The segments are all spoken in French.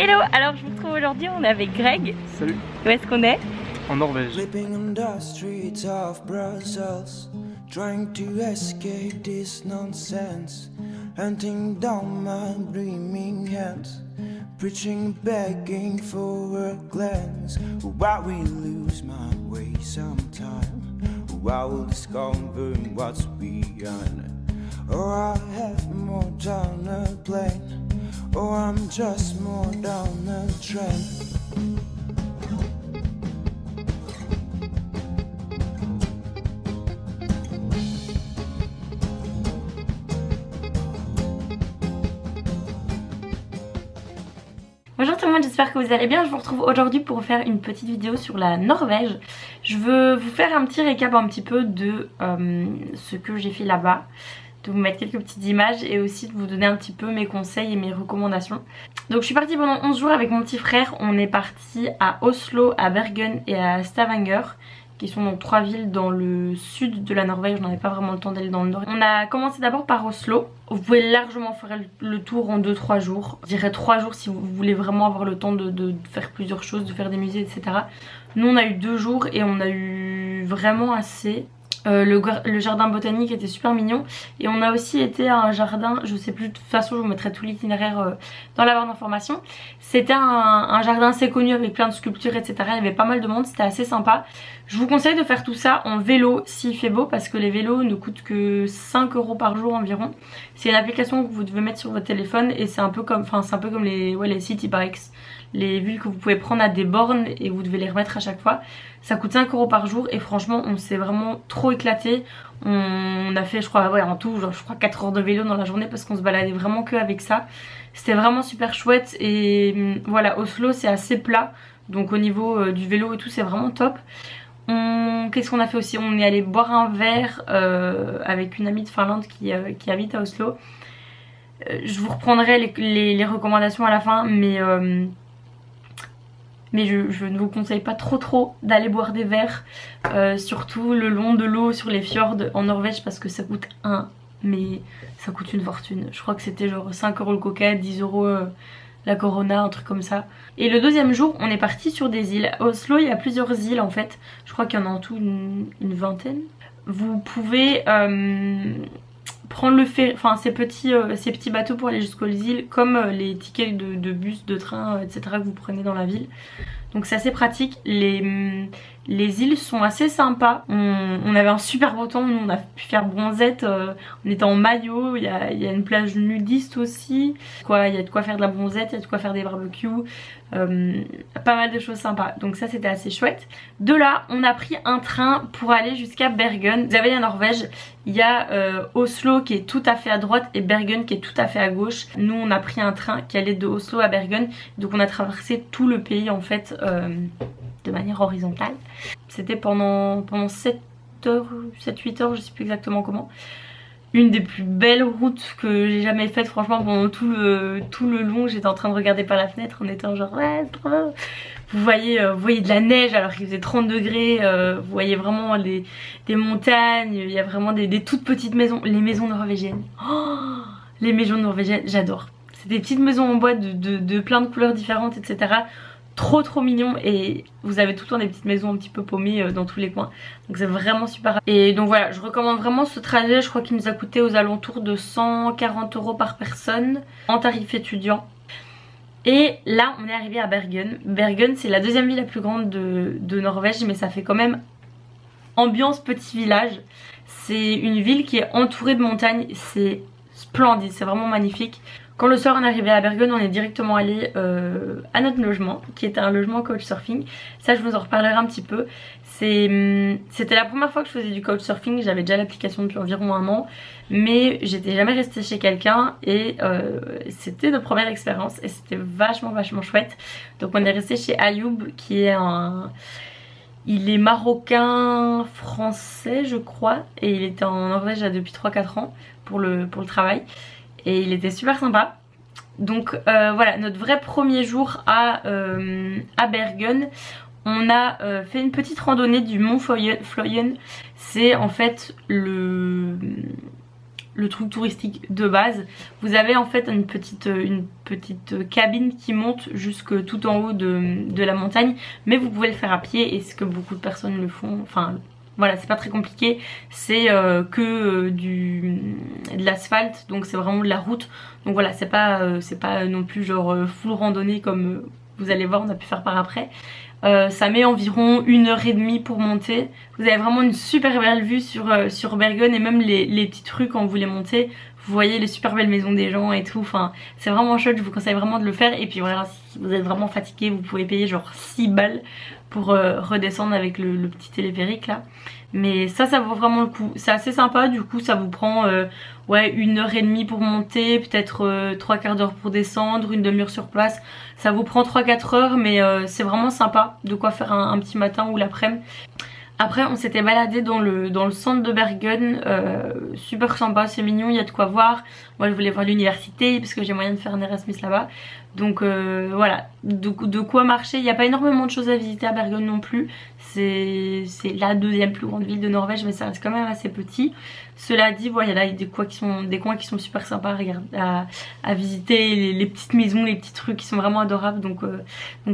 Hello, alors je vous retrouve aujourd'hui, on est avec Greg. Salut. Où est-ce qu'on est? En Norvège. Trying to escape this nonsense, hunting down my dreaming hands, preaching, begging for a glance. Why we lose my way sometime? I will discover what's beyond. Or I have more down a plane, or I'm just more down a train. Bonjour tout le monde, j'espère que vous allez bien. Je vous retrouve aujourd'hui pour faire une petite vidéo sur la Norvège. Je veux vous faire un petit récap un petit peu de ce que j'ai fait là-bas, de vous mettre quelques petites images et aussi de vous donner un petit peu mes conseils et mes recommandations. Donc je suis partie pendant 11 jours avec mon petit frère. On est parti à Oslo, à Bergen et à Stavanger, qui sont donc 3 villes dans le sud de la Norvège. On n'avait pas vraiment le temps d'aller dans le nord. On a commencé d'abord par Oslo. Vous pouvez largement faire le tour en 2-3 jours. Je dirais 3 jours si vous voulez vraiment avoir le temps de faire plusieurs choses, de faire des musées, etc. Nous on a eu 2 jours et on a eu vraiment assez. Le jardin botanique était super mignon et on a aussi été à un jardin, je sais plus, de toute façon je vous mettrai tout l'itinéraire dans la barre d'informations. C'était un jardin assez connu avec plein de sculptures, etc. Il y avait pas mal de monde, c'était assez sympa. Je vous conseille de faire tout ça en vélo s'il fait beau, parce que les vélos ne coûtent que 5 € par jour environ. C'est une application que vous devez mettre sur votre téléphone et c'est un peu comme, les city bikes, les villes que vous pouvez prendre à des bornes et vous devez les remettre à chaque fois. Ça coûte 5 € par jour et franchement on s'est vraiment trop éclaté. On a fait je crois en tout 4 heures de vélo dans la journée parce qu'on se baladait vraiment que avec ça. C'était vraiment super chouette et voilà, Oslo c'est assez plat, donc au niveau du vélo et tout c'est vraiment top. Qu'est-ce qu'on a fait aussi? On est allé boire un verre avec une amie de Finlande qui habite à Oslo. Je vous reprendrai les recommandations à la fin, mais je ne vous conseille pas trop d'aller boire des verres, surtout le long de l'eau sur les fjords en Norvège, parce que ça coûte ça coûte une fortune. Je crois que c'était genre 5 € le coca, 10 € la Corona, un truc comme ça. Et le deuxième jour on est parti sur des îles. À Oslo il y a plusieurs îles en fait, je crois qu'il y en a en tout une vingtaine. Vous pouvez prendre ces petits bateaux pour aller jusqu'aux îles, comme les tickets de bus, de train, etc. que vous prenez dans la ville. Donc c'est assez pratique. Les îles sont assez sympas. On avait un super beau temps, nous on a pu faire bronzette, on était en maillot, il y a une plage nudiste aussi. Il y a de quoi faire de la bronzette, il y a de quoi faire des barbecues, pas mal de choses sympas. Donc ça c'était assez chouette. De là on a pris un train pour aller jusqu'à Bergen. Vous avez la Norvège, il y a Oslo qui est tout à fait à droite et Bergen qui est tout à fait à gauche. Nous on a pris un train qui allait de Oslo à Bergen, donc on a traversé tout le pays en fait de manière horizontale. C'était pendant 7-8 heures, je sais plus exactement comment. Une des plus belles routes que j'ai jamais faites, franchement. Pendant tout le long j'étais en train de regarder par la fenêtre en étant genre ouais c'est trop beau. Vous voyez de la neige alors qu'il faisait 30 degrés, vous voyez vraiment des montagnes, il y a vraiment des toutes petites maisons. Les maisons norvégiennes, les maisons norvégiennes j'adore. C'est des petites maisons en bois de plein de couleurs différentes, etc. Trop mignon, et vous avez tout le temps des petites maisons un petit peu paumées dans tous les coins, donc c'est vraiment super. Et donc voilà, je recommande vraiment ce trajet. Je crois qu'il nous a coûté aux alentours de 140 € par personne en tarif étudiant. Et là on est arrivé à Bergen. Bergen c'est la deuxième ville la plus grande de Norvège, mais ça fait quand même ambiance petit village. C'est une ville qui est entourée de montagnes, c'est splendide, c'est vraiment magnifique. Quand le soir on est arrivé à Bergen, on est directement allé à notre logement, qui était un logement couchsurfing. Ça je vous en reparlerai un petit peu. C'était la première fois que je faisais du couchsurfing. J'avais déjà l'application depuis environ 1 an, mais j'étais jamais restée chez quelqu'un et c'était notre première expérience et c'était vachement chouette. Donc on est resté chez Ayoub, qui est il est marocain français je crois, et il était en Norvège depuis 3-4 ans pour le travail. Et il était super sympa. Donc voilà, notre vrai premier jour à Bergen. On a fait une petite randonnée du mont Fløyen. C'est en fait le le truc touristique de base. Vous avez en fait une petite cabine qui monte jusque tout en haut de la montagne, mais vous pouvez le faire à pied et ce que beaucoup de personnes le font, enfin voilà, c'est pas très compliqué, c'est que de l'asphalte, donc c'est vraiment de la route, donc voilà, c'est pas non plus genre full randonnée comme vous allez voir, on a pu faire par après. Ça met environ 1h30 pour monter. Vous avez vraiment une super belle vue sur Bergen et même les petites rues quand vous les montez. Vous voyez les super belles maisons des gens et tout. Enfin, c'est vraiment chouette, je vous conseille vraiment de le faire. Et puis voilà, si vous êtes vraiment fatigué, vous pouvez payer genre 6 balles pour redescendre avec le petit téléphérique là. Mais ça vaut vraiment le coup. C'est assez sympa, du coup ça vous prend ouais 1h30 pour monter, peut-être 3/4 d'heure pour descendre, une demi-heure sur place. Ça vous prend 3-4 heures, mais c'est vraiment sympa, de quoi faire un petit matin ou l'après-midi. Après on s'était baladé dans le centre de Bergen, super sympa, c'est mignon, il y a de quoi voir. Moi je voulais voir l'université parce que j'ai moyen de faire un Erasmus là-bas. Donc voilà, de quoi marcher. Il n'y a pas énormément de choses à visiter à Bergen non plus. C'est la deuxième plus grande ville de Norvège, mais ça reste quand même assez petit. Cela dit, voilà, il y a des coins qui sont super sympas à visiter, les petites maisons, les petites rues qui sont vraiment adorables, donc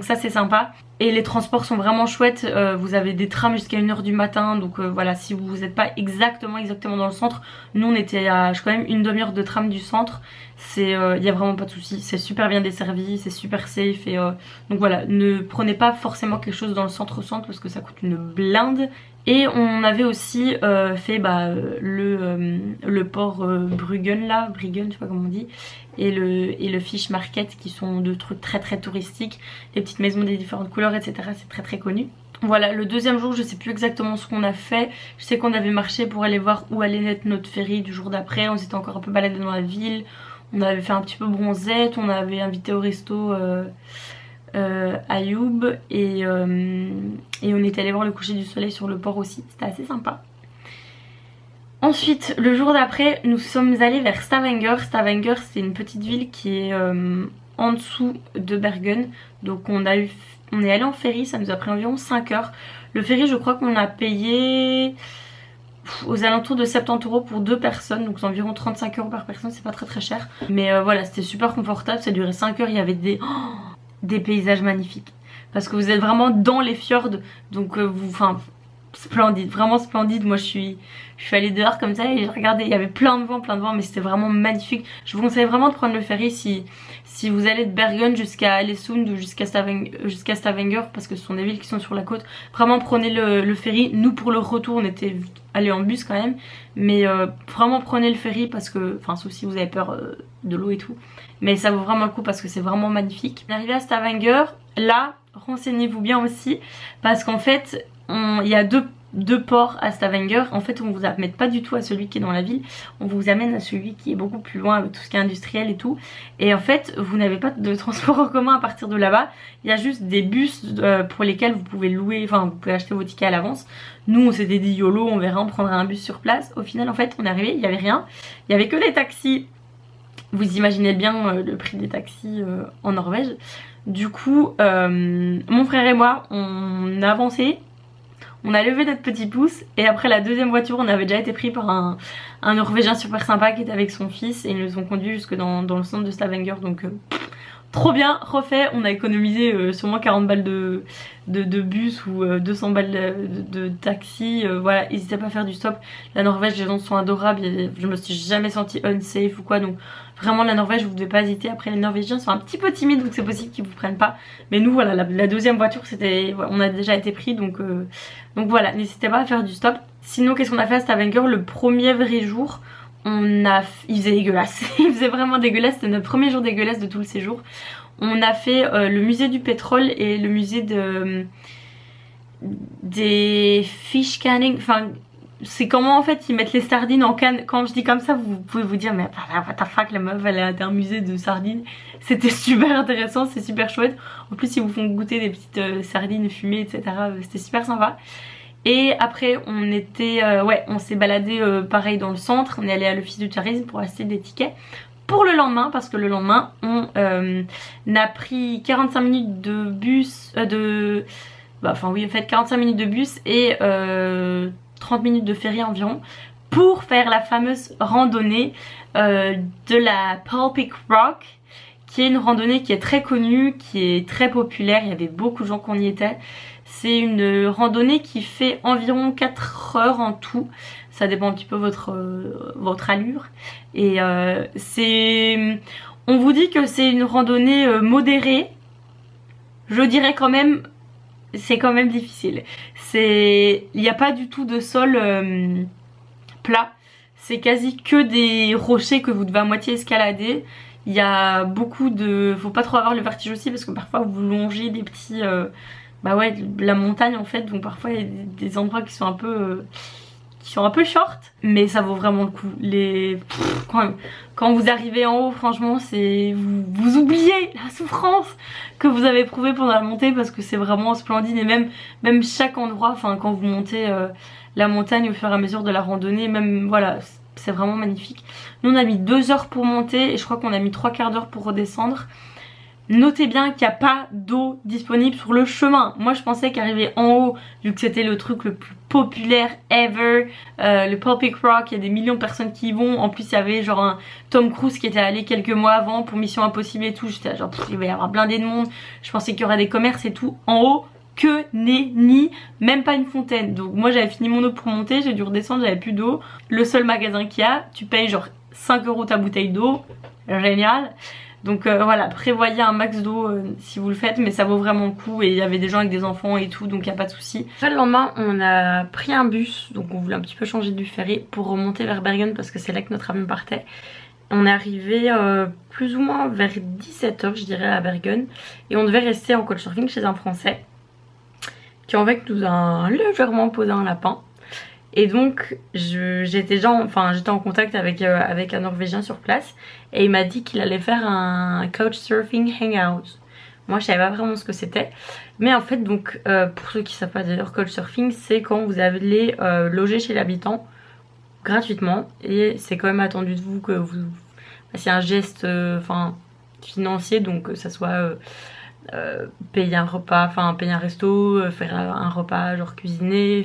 ça c'est sympa. Et les transports sont vraiment chouettes, vous avez des trams jusqu'à 1h du matin, donc voilà, si vous n'êtes pas exactement dans le centre, nous on était à quand même une demi-heure de tram du centre, il y a vraiment pas de souci, c'est super bien desservi, c'est super safe, et donc voilà, ne prenez pas forcément quelque chose dans le centre parce que ça coûte une blinde. Et on avait aussi fait le port Bruggen là, Bryggen, je sais pas comment on dit, et le Fish Market qui sont deux trucs très très touristiques, les petites maisons des différentes couleurs, etc. C'est très très connu. Voilà, le deuxième jour, je sais plus exactement ce qu'on a fait. Je sais qu'on avait marché pour aller voir où allait naître notre ferry du jour d'après. On s'était encore un peu baladé dans la ville. On avait fait un petit peu bronzette. On avait invité au resto Ayoub et on était allé voir le coucher du soleil sur le port aussi. C'était assez sympa. Ensuite, le jour d'après, nous sommes allés vers Stavanger. Stavanger, c'est une petite ville qui est en dessous de Bergen. Donc on est allé en ferry, ça nous a pris environ 5 heures. Le ferry, je crois qu'on a payé aux alentours de 70 € pour 2 personnes, donc c'est environ 35 € par personne, c'est pas très très cher. Mais voilà, c'était super confortable, ça durait 5 heures, il y avait des paysages magnifiques. Parce que vous êtes vraiment dans les fjords, donc splendide, vraiment splendide. Moi je suis allée dehors comme ça et j'ai regardé, il y avait plein de vent, mais c'était vraiment magnifique. Je vous conseille vraiment de prendre le ferry si vous allez de Bergen jusqu'à Alesund ou jusqu'à Stavanger, parce que ce sont des villes qui sont sur la côte. Vraiment prenez le ferry. Nous pour le retour on était allés en bus quand même, mais vraiment prenez le ferry parce que, enfin sauf si vous avez peur de l'eau et tout, mais ça vaut vraiment le coup parce que c'est vraiment magnifique. On est arrivé à Stavanger, là renseignez-vous bien aussi parce qu'en fait il y a deux ports à Stavanger. En fait on vous amène pas du tout à celui qui est dans la ville, on vous amène à celui qui est beaucoup plus loin avec tout ce qui est industriel et tout, et en fait vous n'avez pas de transport en commun à partir de là-bas. Il y a juste des bus pour lesquels vous pouvez louer, enfin vous pouvez acheter vos tickets à l'avance. Nous on s'était dit YOLO, on verra, on prendra un bus sur place. Au final en fait on est arrivé, il y avait rien, il y avait que les taxis. Vous imaginez bien le prix des taxis en Norvège. Du coup mon frère et moi on a avancé, on a levé notre petit pouce, et après la deuxième voiture on avait déjà été pris par un Norvégien super sympa qui était avec son fils, et ils nous ont conduits jusque dans le centre de Stavanger, donc trop bien, refait. On a économisé sûrement 40 balles de bus ou 200 balles de taxi. Voilà, n'hésitez pas à faire du stop. La Norvège, les gens sont adorables, je me suis jamais sentie unsafe ou quoi, donc vraiment la Norvège vous devez pas hésiter. Après les Norvégiens sont un petit peu timides, donc c'est possible qu'ils vous prennent pas, mais nous voilà, la deuxième voiture c'était, on a déjà été pris, donc voilà, n'hésitez pas à faire du stop. Sinon qu'est-ce qu'on a fait à Stavanger le premier vrai jour? Il faisait dégueulasse, il faisait vraiment dégueulasse, c'était notre premier jour dégueulasse de tout le séjour. On a fait le musée du pétrole et le musée des fish canning, enfin c'est comment en fait ils mettent les sardines en canne. Quand je dis comme ça vous pouvez vous dire mais what the fuck, la meuf elle est à un musée de sardines. C'était super intéressant, c'est super chouette. En plus ils vous font goûter des petites sardines fumées etc, c'était super sympa. Et après on s'est baladé pareil dans le centre, on est allé à l'office du tourisme pour acheter des tickets pour le lendemain, parce que le lendemain on a pris 45 minutes de bus, 45 minutes de bus et 30 minutes de ferry environ pour faire la fameuse randonnée de la Pelpic Rock, qui est une randonnée qui est très connue, qui est très populaire, il y avait beaucoup de gens qui y étaient. C'est une randonnée qui fait environ 4 heures en tout, ça dépend un petit peu votre allure. Et on vous dit que c'est une randonnée modérée, je dirais quand même, c'est quand même difficile. Il n'y a pas du tout de sol plat, c'est quasi que des rochers que vous devez à moitié escalader. Il y a beaucoup de... Faut pas trop avoir le vertige aussi parce que parfois vous longez des petits... bah ouais, la montagne en fait, donc parfois il y a des endroits qui sont un peu short, mais ça vaut vraiment le coup. Quand vous arrivez en haut, franchement, vous oubliez la souffrance que vous avez éprouvée pendant la montée parce que c'est vraiment splendide. Et même chaque endroit, enfin quand vous montez la montagne au fur et à mesure de la randonnée, même voilà, c'est vraiment magnifique. Nous on a mis 2 heures pour monter et je crois qu'on a mis 3/4 d'heure pour redescendre. Notez bien qu'il n'y a pas d'eau disponible sur le chemin. Moi je pensais qu'arriver en haut, vu que c'était le truc le plus populaire ever, le Pelpic Rock, il y a des millions de personnes qui y vont. En plus il y avait genre un Tom Cruise qui était allé quelques mois avant pour Mission Impossible et tout. J'étais genre il va y avoir blindé de monde. Je pensais qu'il y aurait des commerces et tout. En haut, que nenni, même pas une fontaine. Donc moi j'avais fini mon eau pour monter, j'ai dû redescendre, j'avais plus d'eau. Le seul magasin qu'il y a, tu payes genre 5 € ta bouteille d'eau. Génial. Donc voilà, prévoyez un max d'eau si vous le faites, mais ça vaut vraiment le coup. Et il y avait des gens avec des enfants et tout, donc il n'y a pas de souci. Le lendemain, on a pris un bus, donc on voulait un petit peu changer du ferry pour remonter vers Bergen parce que c'est là que notre avion partait. On est arrivé plus ou moins vers 17 h je dirais à Bergen. Et on devait rester en couchsurfing chez un Français qui en fait nous a légèrement posé un lapin. Et donc j'étais en contact avec un Norvégien sur place et il m'a dit qu'il allait faire un couchsurfing hangout. Moi je savais pas vraiment ce que c'était, mais en fait donc pour ceux qui savent pas d'ailleurs, couchsurfing c'est quand vous allez loger chez l'habitant gratuitement et c'est quand même attendu de vous que vous fassiez un geste financier, donc que ça soit payer un repas, payer un resto, faire un repas genre cuisiner,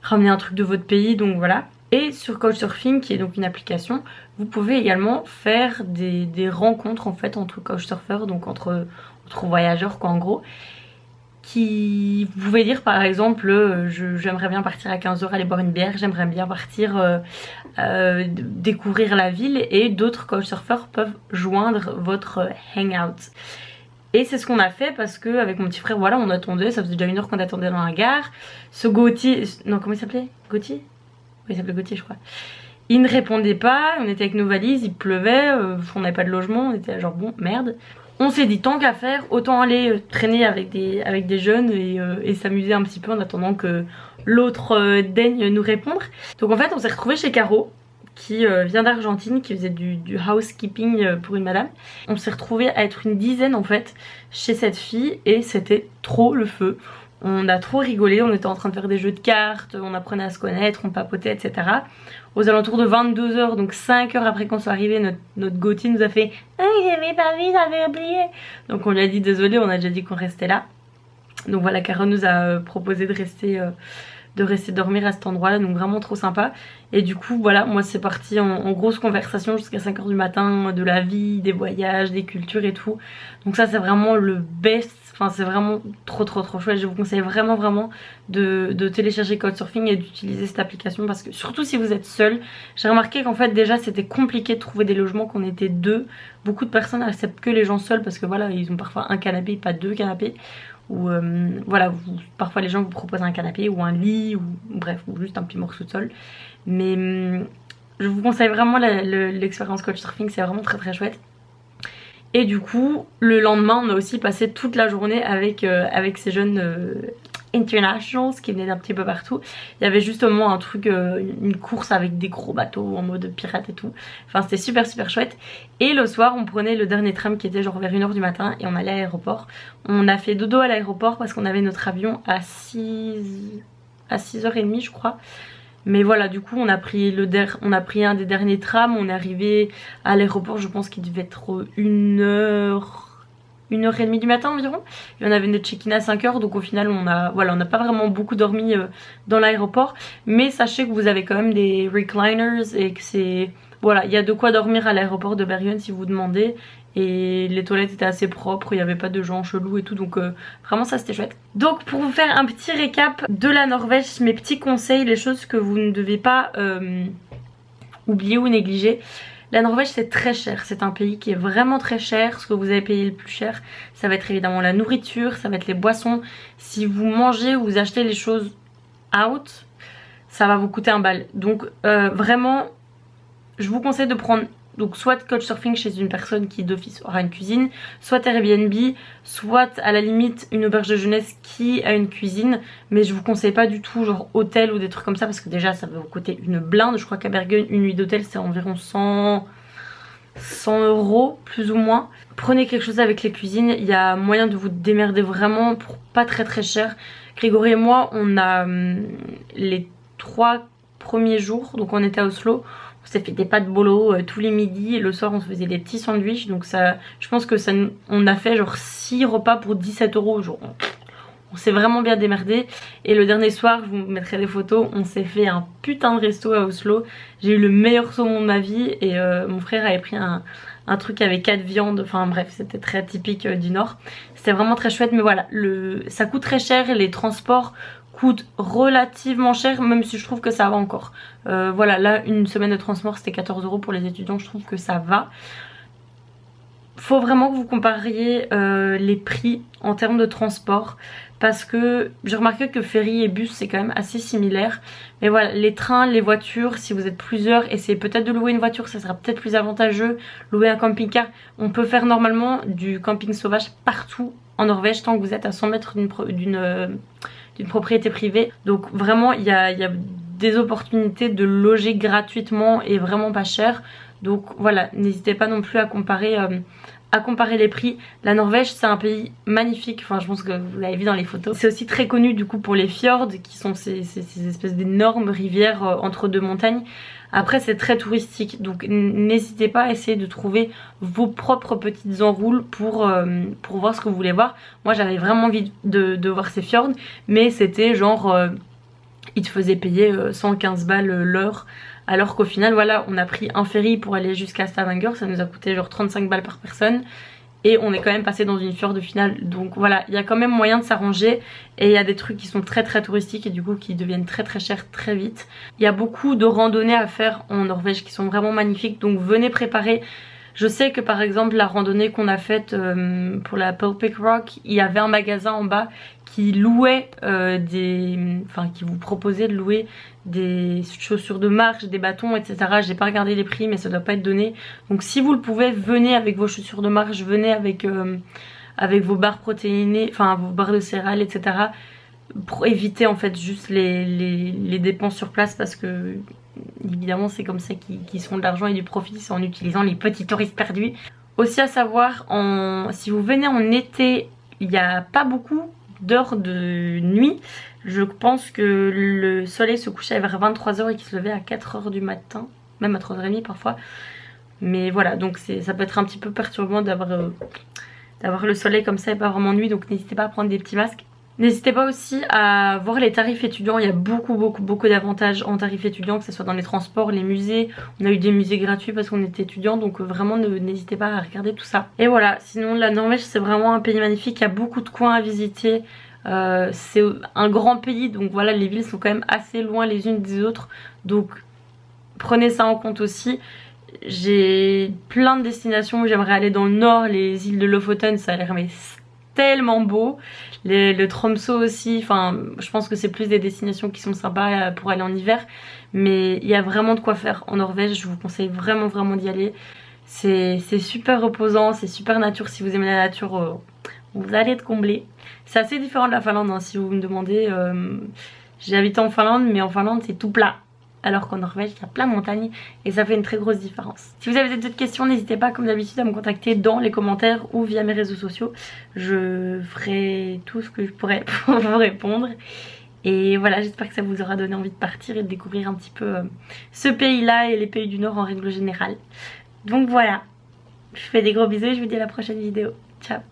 ramener un truc de votre pays, donc voilà. Et sur Couchsurfing, qui est donc une application, vous pouvez également faire des rencontres en fait entre couchsurfers, donc entre voyageurs quoi en gros. Vous pouvez dire par exemple, j'aimerais bien partir à 15 h aller boire une bière, j'aimerais bien partir découvrir la ville, et d'autres couchsurfers peuvent joindre votre hangout. Et c'est ce qu'on a fait parce que avec mon petit frère, voilà, on attendait, ça faisait déjà 1 heure qu'on attendait dans la gare. Ce Gauthier, non comment il s'appelait? Gauthier? Oui, il s'appelait Gauthier je crois. Il ne répondait pas, on était avec nos valises, il pleuvait, on n'avait pas de logement, on était genre bon merde. On s'est dit tant qu'à faire, autant aller traîner avec des jeunes et s'amuser un petit peu en attendant que l'autre daigne nous répondre. Donc en fait on s'est retrouvés chez Caro, qui vient d'Argentine, qui faisait du housekeeping pour une madame. On s'est retrouvés à être une dizaine en fait chez cette fille et c'était trop le feu. On a trop rigolé, on était en train de faire des jeux de cartes, on apprenait à se connaître, on papotait, etc. Aux alentours de 22 h, donc 5 heures après qu'on soit arrivé, notre Gauthier nous a fait « Ah, j'avais pas vu, j'avais oublié !» Donc on lui a dit désolé, on a déjà dit qu'on restait là. Donc voilà, Caro nous a proposé de rester dormir à cet endroit là, donc vraiment trop sympa. Et du coup voilà, moi c'est parti en grosse conversation jusqu'à 5 h du matin, de la vie, des voyages, des cultures et tout. Donc ça c'est vraiment le best, c'est vraiment trop chouette. Je vous conseille vraiment de télécharger Couchsurfing et d'utiliser cette application parce que surtout si vous êtes seul, j'ai remarqué qu'en fait déjà c'était compliqué de trouver des logements quand on était deux. Beaucoup de personnes acceptent que les gens seuls parce que voilà, ils ont parfois un canapé, pas 2 canapés. Ou voilà, parfois les gens vous proposent un canapé ou un lit ou bref, ou juste un petit morceau de sol. Mais je vous conseille vraiment l'expérience Couchsurfing, c'est vraiment très chouette. Et du coup le lendemain on a aussi passé toute la journée avec ces jeunes internationals qui venaient d'un petit peu partout. Il y avait justement un truc, une course avec des gros bateaux en mode pirate et tout. Enfin c'était super chouette. Et le soir on prenait le dernier tram qui était genre vers 1 h du matin et on allait à l'aéroport. On a fait dodo à l'aéroport parce qu'on avait notre avion à 6 h 30 je crois. Mais voilà, du coup on a pris un des derniers trams, on est arrivé à l'aéroport, je pense qu'il devait être 1 h 1h30 du matin environ. Et on avait notre check-in à 5h, donc au final on n'a pas vraiment beaucoup dormi dans l'aéroport. Mais sachez que vous avez quand même des recliners et que c'est... Voilà, il y a de quoi dormir à l'aéroport de Bergen si vous demandez. Et les toilettes étaient assez propres, il n'y avait pas de gens chelous et tout, donc vraiment ça c'était chouette. Donc pour vous faire un petit récap de la Norvège, mes petits conseils, les choses que vous ne devez pas oublier ou négliger. La Norvège c'est très cher, c'est un pays qui est vraiment très cher. Ce que vous avez payé le plus cher, ça va être évidemment la nourriture, ça va être les boissons. Si vous mangez ou vous achetez les choses out, ça va vous coûter un bal. Donc vraiment, je vous conseille de prendre donc soit couchsurfing chez une personne qui d'office aura une cuisine, soit Airbnb, soit à la limite une auberge de jeunesse qui a une cuisine. Mais je vous conseille pas du tout genre hôtel ou des trucs comme ça parce que déjà ça va vous coûter une blinde. Je crois qu'à Bergen une nuit d'hôtel c'est environ 100 € plus ou moins. Prenez quelque chose avec les cuisines, il y a moyen de vous démerder vraiment pour pas très cher. Grégory et moi on a les 3 premiers jours, donc on était à Oslo, on s'est fait des pâtes bolo tous les midis et le soir on se faisait des petits sandwichs. Donc ça, je pense que ça, on a fait genre 6 repas pour 17 €. Genre, on s'est vraiment bien démerdé. Et le dernier soir, je vous mettrai des photos, on s'est fait un putain de resto à Oslo. J'ai eu le meilleur saumon de ma vie et mon frère avait pris un truc avec 4 viandes. Enfin bref, c'était très typique du Nord. C'était vraiment très chouette, mais voilà, ça coûte très cher et les transports coûte relativement cher, même si je trouve que ça va encore. Voilà, là une semaine de transport c'était 14 € pour les étudiants, je trouve que ça va. Faut vraiment que vous compariez les prix en termes de transport parce que j'ai remarqué que ferry et bus c'est quand même assez similaire. Mais voilà, les trains, les voitures, si vous êtes plusieurs, essayez peut-être de louer une voiture, ça sera peut-être plus avantageux. Louer un camping-car, on peut faire normalement du camping sauvage partout en Norvège tant que vous êtes à 100 mètres d'une propriété privée. Donc vraiment il y a des opportunités de loger gratuitement et vraiment pas cher. Donc voilà, n'hésitez pas non plus à comparer les prix. La Norvège c'est un pays magnifique, enfin je pense que vous l'avez vu dans les photos. C'est aussi très connu du coup pour les fjords qui sont ces espèces d'énormes rivières entre deux montagnes. Après c'est très touristique, donc n'hésitez pas à essayer de trouver vos propres petites enroules pour voir ce que vous voulez voir. Moi j'avais vraiment envie de voir ces fjords, mais c'était genre ils te faisaient payer 115 balles l'heure, alors qu'au final voilà, on a pris un ferry pour aller jusqu'à Stavanger, ça nous a coûté genre 35 balles par personne. Et on est quand même passé dans une fjord finale. Donc voilà, il y a quand même moyen de s'arranger. Et il y a des trucs qui sont très touristiques et du coup qui deviennent très chers très vite. Il y a beaucoup de randonnées à faire en Norvège qui sont vraiment magnifiques. Donc venez préparer. Je sais que par exemple la randonnée qu'on a faite pour la Pelpic Rock, il y avait un magasin en bas qui louait qui vous proposait de louer des chaussures de marche, des bâtons, etc. J'ai pas regardé les prix mais ça doit pas être donné. Donc si vous le pouvez, venez avec vos chaussures de marche, venez avec vos barres protéinées, enfin vos barres de céréales, etc. Pour éviter en fait juste les dépenses sur place parce que évidemment c'est comme ça qu'ils se font de l'argent et du profit, c'est en utilisant les petits touristes perdus. Aussi à savoir, si vous venez en été, il n'y a pas beaucoup d'heures de nuit. Je pense que le soleil se couchait vers 23 h et qu'il se levait à 4 h du matin, même à 3 h30 parfois. Mais voilà, donc ça peut être un petit peu perturbant d'avoir le soleil comme ça et pas vraiment nuit, donc n'hésitez pas à prendre des petits masques. N'hésitez pas aussi à voir les tarifs étudiants, il y a beaucoup d'avantages en tarifs étudiants, que ce soit dans les transports, les musées. On a eu des musées gratuits parce qu'on était étudiants, donc vraiment n'hésitez pas à regarder tout ça. Et voilà, sinon la Norvège c'est vraiment un pays magnifique, il y a beaucoup de coins à visiter. C'est un grand pays, donc voilà, les villes sont quand même assez loin les unes des autres, donc prenez ça en compte aussi. J'ai plein de destinations où j'aimerais aller dans le nord, les îles de Lofoten, ça a l'air mais tellement beau. Le Tromsø aussi, enfin je pense que c'est plus des destinations qui sont sympas pour aller en hiver, mais il y a vraiment de quoi faire en Norvège, je vous conseille vraiment d'y aller. C'est super reposant, c'est super nature, si vous aimez la nature vous allez être comblé. C'est assez différent de la Finlande hein, si vous me demandez. J'ai habité en Finlande, mais en Finlande c'est tout plat, alors qu'en Norvège il y a plein de montagnes et ça fait une très grosse différence. Si vous avez d'autres questions, n'hésitez pas comme d'habitude à me contacter dans les commentaires ou via mes réseaux sociaux. Je ferai tout ce que je pourrais pour vous répondre. Et voilà, j'espère que ça vous aura donné envie de partir et de découvrir un petit peu ce pays là et les pays du Nord en règle générale. Donc voilà, je vous fais des gros bisous et je vous dis à la prochaine vidéo. Ciao.